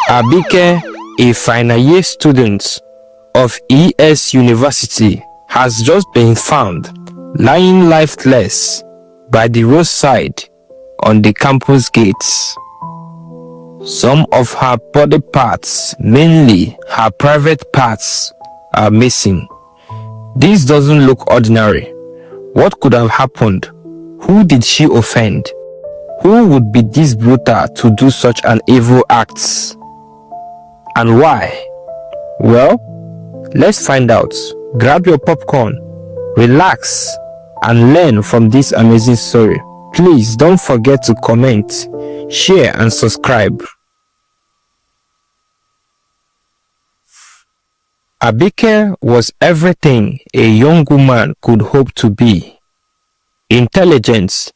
Abike, a final year student of ES University, has just been found lying lifeless by the roadside on the campus gates. Some of her body parts, mainly her private parts, are missing. This doesn't look ordinary. What could have happened? Who did she offend? Who would be this brutal to do such an evil act? And why? Well, let's find out. Grab your popcorn, relax, and learn from this amazing story. Please don't forget to comment, share, and subscribe. Abike was everything a young woman could hope to be. Intelligent,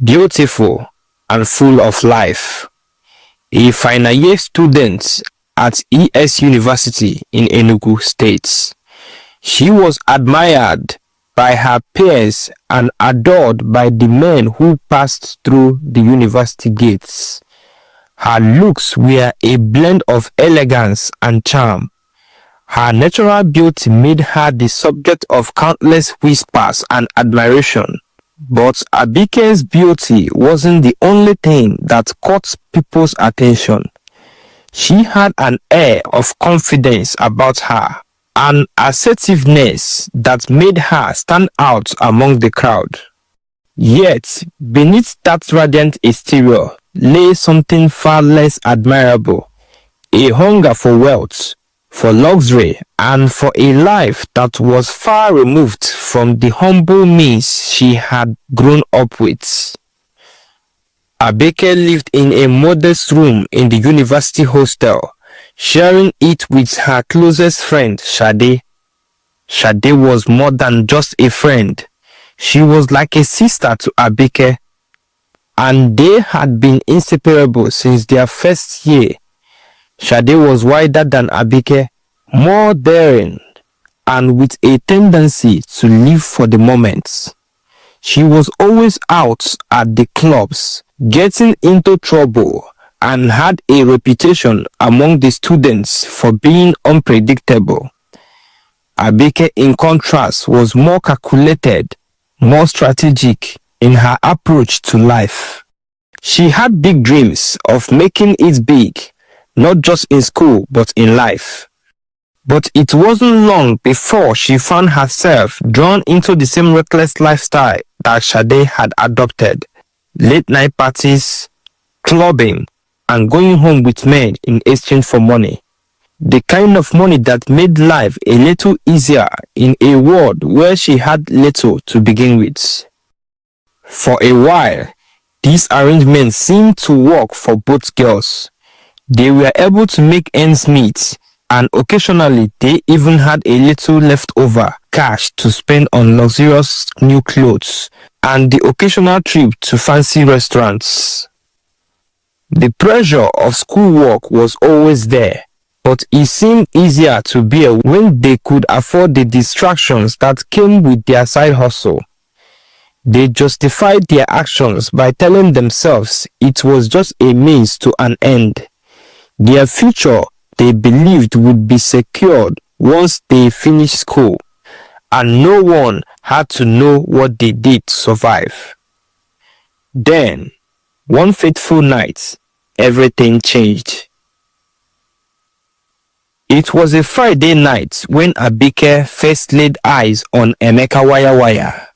beautiful, and full of life. A final year student at ES University in Enugu State. She was admired by her peers and adored by the men who passed through the university gates. Her looks were a blend of elegance and charm. Her natural beauty made her the subject of countless whispers and admiration. But Abike's beauty wasn't the only thing that caught people's attention. She had an air of confidence about her, an assertiveness that made her stand out among the crowd. Yet, beneath that radiant exterior lay something far less admirable, a hunger for wealth, for luxury, and for a life that was far removed from the humble means she had grown up with. Abike lived in a modest room in the university hostel, sharing it with her closest friend, Shade. Shade was more than just a friend. She was like a sister to Abike, and they had been inseparable since their first year. Shade was wider than Abike, more daring, and with a tendency to live for the moment. She was always out at the clubs, getting into trouble, and had a reputation among the students for being unpredictable. Abike, in contrast, was more calculated, more strategic in her approach to life. She had big dreams of making it big, not just in school but in life. But it wasn't long before she found herself drawn into the same reckless lifestyle that Shade had adopted. Late night parties, clubbing, and going home with men in exchange for money. The kind of money that made life a little easier in a world where she had little to begin with. For a while, these arrangements seemed to work for both girls. They were able to make ends meet, and occasionally they even had a little leftover cash to spend on luxurious new clothes and the occasional trip to fancy restaurants. The pressure of schoolwork was always there, but it seemed easier to bear when they could afford the distractions that came with their side hustle. They justified their actions by telling themselves it was just a means to an end. Their future, they believed, would be secured once they finished school, and no one had to know what they did to survive. Then, one fateful night, everything changed. It was a Friday night when Abike first laid eyes on Emeka Waya Waya.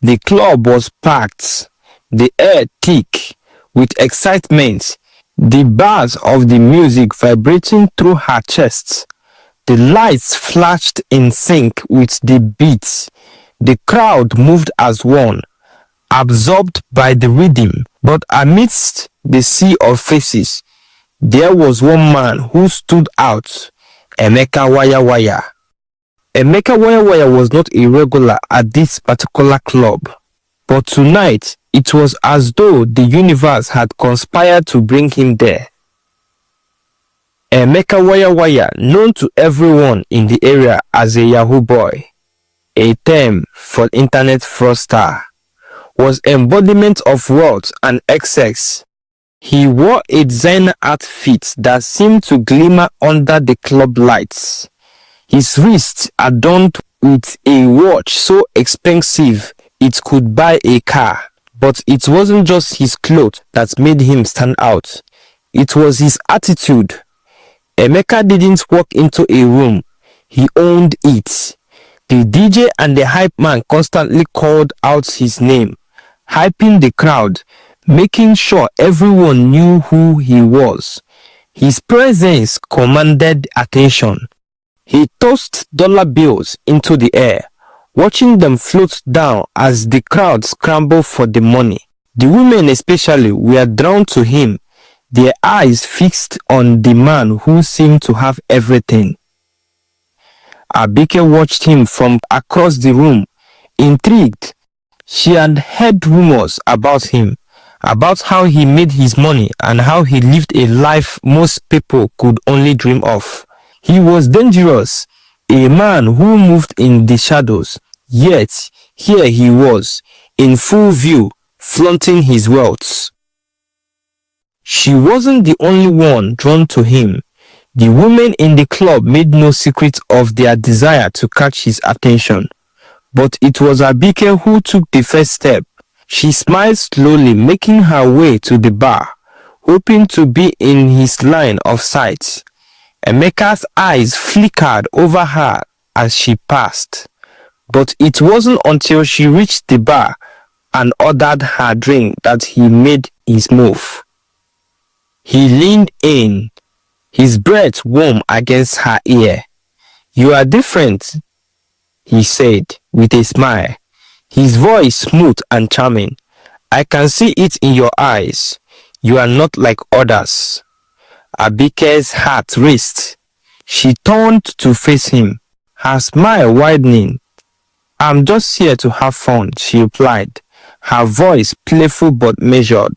The club was packed, the air thick with excitement, the bars of the music vibrating through her chest. The lights flashed in sync with the beats. The crowd moved as one, absorbed by the rhythm. But amidst the sea of faces, there was one man who stood out, Emeka Waya Waya. Emeka Waya Waya was not a regular at this particular club, but tonight it was as though the universe had conspired to bring him there. Emeka Waya Waya, known to everyone in the area as a Yahoo boy, a term for internet fraudster, was embodiment of wealth and excess. He wore a designer outfit that seemed to glimmer under the club lights. His wrist adorned with a watch so expensive it could buy a car. But it wasn't just his clothes that made him stand out. It was his attitude. Emeka didn't walk into a room. He owned it. The DJ and the hype man constantly called out his name, hyping the crowd, making sure everyone knew who he was. His presence commanded attention. He tossed dollar bills into the air, watching them float down as the crowd scrambled for the money. The women especially were drawn to him, their eyes fixed on the man who seemed to have everything. Abike watched him from across the room, intrigued. She had heard rumors about him, about how he made his money and how he lived a life most people could only dream of. He was dangerous, a man who moved in the shadows, yet here he was, in full view, flaunting his wealth. She wasn't the only one drawn to him. The women in the club made no secret of their desire to catch his attention. But it was Abike who took the first step. She smiled slowly, making her way to the bar, hoping to be in his line of sight. Emeka's eyes flickered over her as she passed. But it wasn't until she reached the bar and ordered her drink that he made his move. He leaned in, his breath warm against her ear. "You are different," he said with a smile, his voice smooth and charming. "I can see it in your eyes. You are not like others." Abike's heart raced. She turned to face him, her smile widening. "I'm just here to have fun," she replied, her voice playful but measured.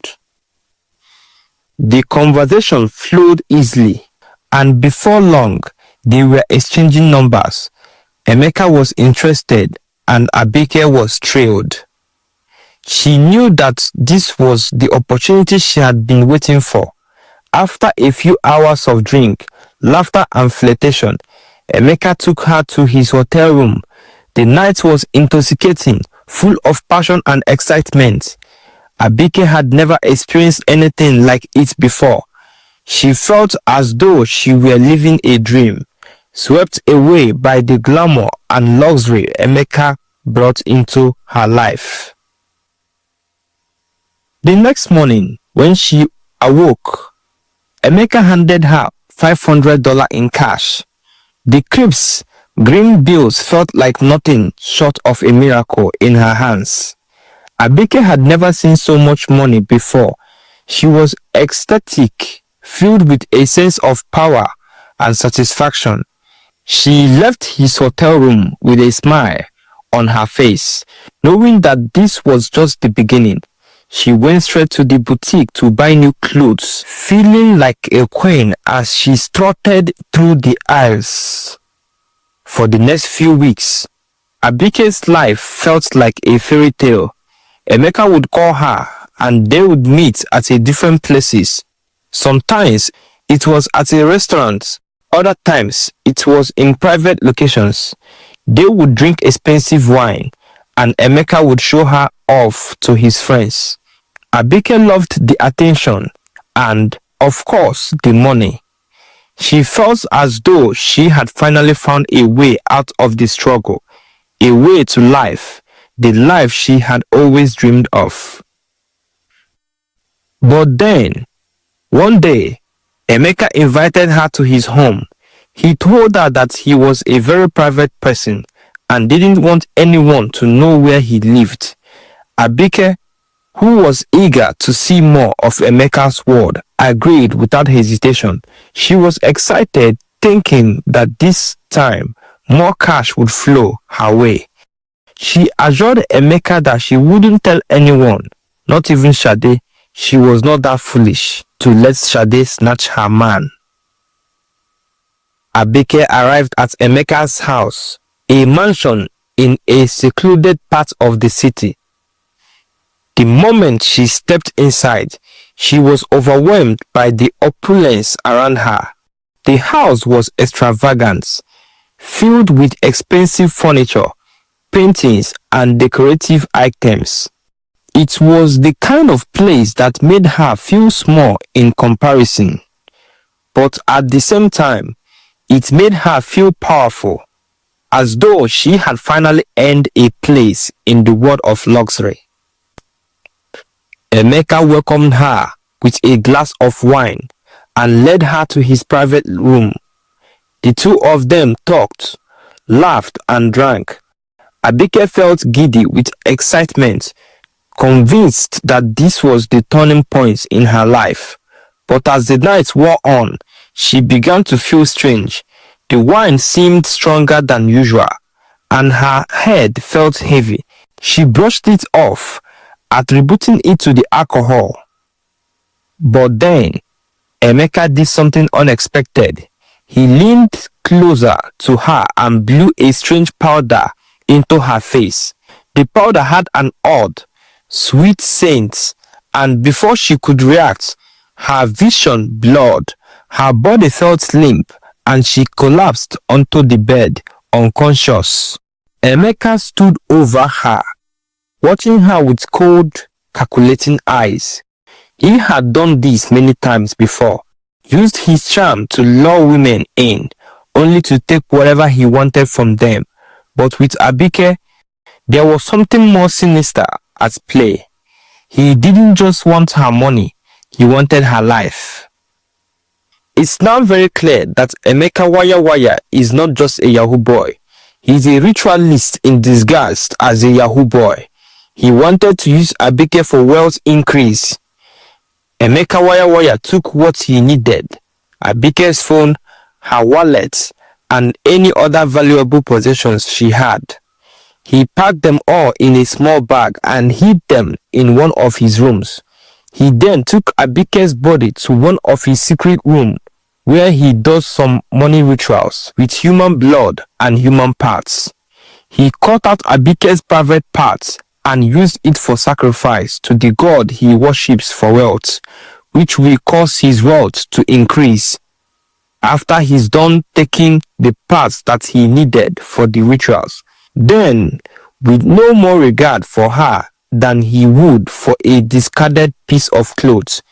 The conversation flowed easily, and before long, they were exchanging numbers. Emeka was interested, and Abike was thrilled. She knew that this was the opportunity she had been waiting for. After a few hours of drink, laughter and flirtation, Emeka took her to his hotel room. The night was intoxicating, full of passion and excitement. Abike had never experienced anything like it before. She felt as though she were living a dream, swept away by the glamour and luxury Emeka brought into her life. The next morning, when she awoke, Emeka handed her $500 in cash. The crisp, green bills felt like nothing short of a miracle in her hands. Abike had never seen so much money before. She was ecstatic, filled with a sense of power and satisfaction. She left his hotel room with a smile on her face, knowing that this was just the beginning. She went straight to the boutique to buy new clothes, feeling like a queen as she strutted through the aisles. For the next few weeks, Abike's life felt like a fairy tale. Emeka would call her and they would meet at different places. Sometimes it was at a restaurant, other times it was in private locations. They would drink expensive wine and Emeka would show her off to his friends. Abike loved the attention and, of course, the money. She felt as though she had finally found a way out of the struggle, a way to life, the life she had always dreamed of. But then, one day, Emeka invited her to his home. He told her that he was a very private person and didn't want anyone to know where he lived. Abike, who was eager to see more of Emeka's world, agreed without hesitation. She was excited, thinking that this time more cash would flow her way. She assured Emeka that she wouldn't tell anyone, not even Sade. She was not that foolish to let Sade snatch her man. Abike arrived at Emeka's house, a mansion in a secluded part of the city. The moment she stepped inside, She was overwhelmed by the opulence around her. The house was extravagant, filled with expensive furniture, paintings, and decorative items. It was the kind of place that made her feel small in comparison, but at the same time, it made her feel powerful, as though she had finally earned a place in the world of luxury. Emeka welcomed her with a glass of wine and led her to his private room. The two of them talked, laughed, and drank. Abike felt giddy with excitement, convinced that this was the turning point in her life. But as the night wore on, she began to feel strange. The wine seemed stronger than usual, and her head felt heavy. She brushed it off, attributing it to the alcohol. But then, Emeka did something unexpected. He leaned closer to her and blew a strange powder into her face. The powder had an odd, sweet scent, and before she could react, her vision blurred. Her body felt limp, and she collapsed onto the bed, unconscious. Emeka stood over her, watching her with cold, calculating eyes. He had done this many times before, used his charm to lure women in, only to take whatever he wanted from them. But with Abike, there was something more sinister at play. He didn't just want her money, he wanted her life. It's now very clear that Emeka Waya is not just a Yahoo boy. He's a ritualist in disguise as a Yahoo boy. He wanted to use Abike for wealth increase. Emeka Waya took what he needed: Abike's phone, her wallet, and any other valuable possessions she had. He packed them all in a small bag and hid them in one of his rooms. He then took Abike's body to one of his secret rooms, where he does some money rituals with human blood and human parts. He cut out Abike's private parts and used it for sacrifice to the god he worships for wealth, which will cause his wealth to increase. After he's done taking the parts that he needed for the rituals, then, with no more regard for her than he would for a discarded piece of clothes,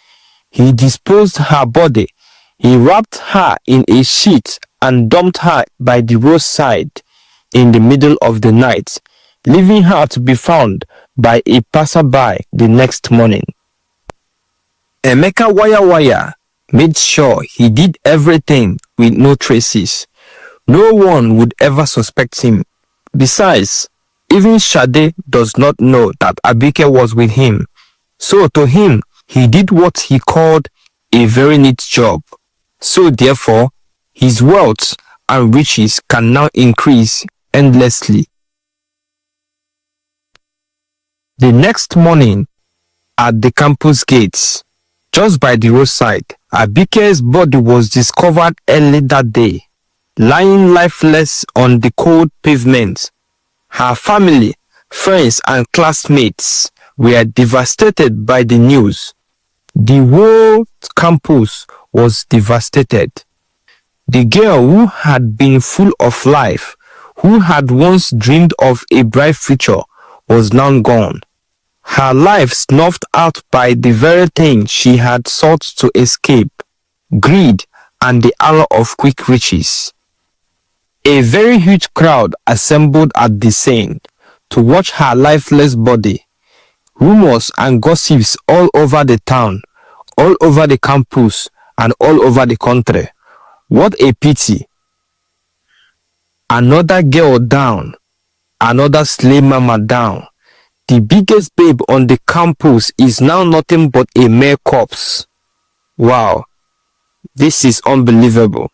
he disposed her body. He wrapped her in a sheet and dumped her by the roadside in the middle of the night, leaving her to be found by a passerby the next morning. Emeka Waya made sure he did everything with no traces. No one would ever suspect him. Besides, even Sade does not know that Abike was with him. So to him, he did what he called a very neat job. So therefore, his wealth and riches can now increase endlessly. The next morning, at the campus gates, just by the roadside, Abike's body was discovered early that day, lying lifeless on the cold pavement. Her family, friends, and classmates were devastated by the news. The whole campus was devastated. The girl who had been full of life, who had once dreamed of a bright future, was now gone. Her life snuffed out by the very thing she had sought to escape: greed and the allure of quick riches. A very huge crowd assembled at the scene to watch her lifeless body. Rumors and gossips all over the town, all over the campus, and all over the country. What a pity. Another girl down, another slave mama down. The biggest babe on the campus is now nothing but a mere corpse. Wow, this is unbelievable.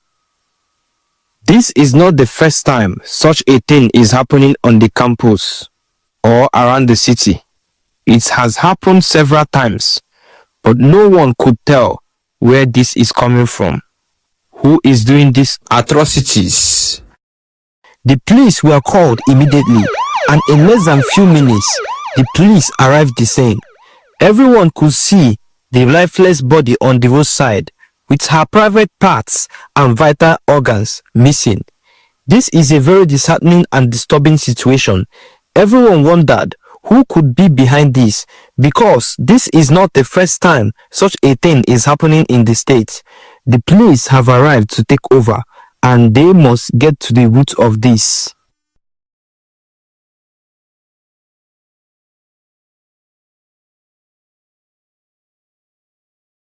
This is not the first time such a thing is happening on the campus or around the city. It has happened several times, but no one could tell where this is coming from. Who is doing these atrocities? The police were called immediately, and in less than few minutes, the police arrived at the scene. Everyone could see the lifeless body on the roadside with her private parts and vital organs missing. This is a very disheartening and disturbing situation. Everyone wondered who could be behind this, because this is not the first time such a thing is happening in the state. The police have arrived to take over, and they must get to the root of this.